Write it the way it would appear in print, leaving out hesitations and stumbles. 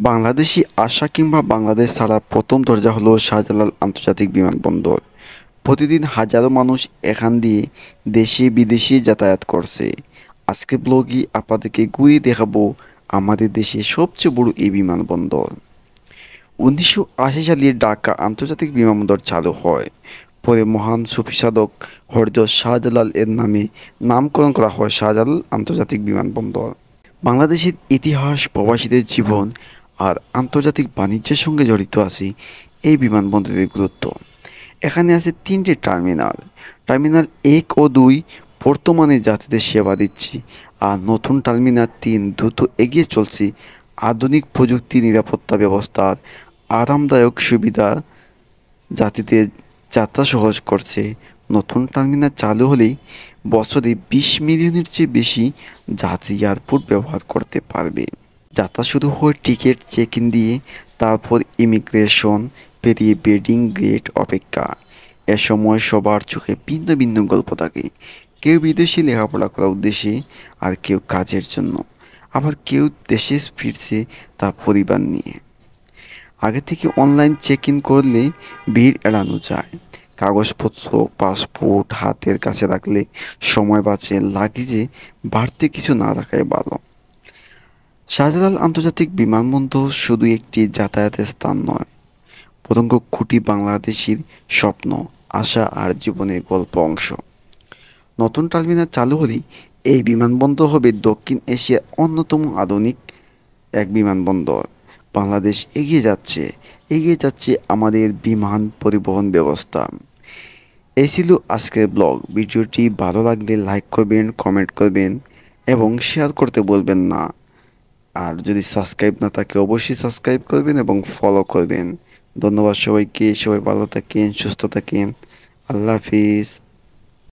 বাংলাদেশি আসা কিংবা বাংলাদেশ ছাড়া প্রথম দরজা হলো শাহজালাল আন্তর্জাতিক বিমানবন্দর। প্রতিদিন হাজারো মানুষ এখান দিয়ে দেশে বিদেশে যাতায়াত করছে। আজকে ব্লগে আপনাদেরকে ঘুরিয়ে দেখাবো আমাদের দেশে সবচেয়ে বড় এই বিমানবন্দর। 1980 সালে ঢাকা আন্তর্জাতিক বিমানবন্দর চালু হয়। পরে মহান সুফি সাধক হযরত শাহজালাল এর নামে নামকরণ করা হয় শাহজালাল আন্তর্জাতিক বিমানবন্দর। বাংলাদেশের ইতিহাস, প্রবাসীদের জীবন আর আন্তর্জাতিক বাণিজ্যের সঙ্গে জড়িত আছে এই বিমানবন্দরের গুরুত্ব। এখানে আছে তিনটে টার্মিনাল। টার্মিনাল 1 ও 2 বর্তমানে যাত্রীদের সেবা দিচ্ছে, আর নতুন টার্মিনাল 3 দ্রুত এগিয়ে চলছে আধুনিক প্রযুক্তি, নিরাপত্তা ব্যবস্থার আরামদায়ক সুবিধা যাত্রীদের যাত্রা সহজ করছে। নতুন টার্মিনাল চালু হলেই বছরে 20 মিলিয়নের চেয়ে বেশি যাত্রী এয়ারপোর্ট ব্যবহার করতে পারবে। যাত্রা শুরু হয় টিকিট চেক ইন দিয়ে, তারপর ইমিগ্রেশন পেরিয়ে বোর্ডিং গেট অপেক্ষা। এ সময় সবার চোখে ভিন্ন ভিন্ন গল্প থাকে। কেউ বিদেশে লেখাপড়া করার উদ্দেশ্যে, আর কেউ কাজের জন্য, আবার কেউ দেশে ফিরছে তার পরিবার নিয়ে। আগে থেকে অনলাইন চেক ইন করলে ভিড় এড়ানো যায়। কাগজপত্র, পাসপোর্ট হাতের কাছে রাখলে সময় বাঁচে। লাগেজে বাড়তি কিছু না রাখাই ভালো। শাহজালাল আন্তর্জাতিক বিমানবন্দর শুধু একটি যাতায়াতের স্থান নয়, বরং কোটি বাংলাদেশির স্বপ্ন, আশা আর জীবনের গল্প অংশ। নতুন টার্মিনাল চালু হলেই এই বিমানবন্দর হবে দক্ষিণ এশিয়ার অন্যতম আধুনিক এক বিমানবন্দর। বাংলাদেশ এগিয়ে যাচ্ছে আমাদের বিমান পরিবহন ব্যবস্থা। এই ছিল আজকের ব্লগ। ভিডিওটি ভালো লাগলে লাইক করবেন, কমেন্ট করবেন এবং শেয়ার করতে বলবেন না। আর যদি সাবস্ক্রাইব না থাকে অবশ্যই সাবস্ক্রাইব করবেন এবং ফলো করবেন। ধন্যবাদ সবাইকে। সবাই ভালো থাকেন, সুস্থ থাকেন। আল্লাহ হাফিজ।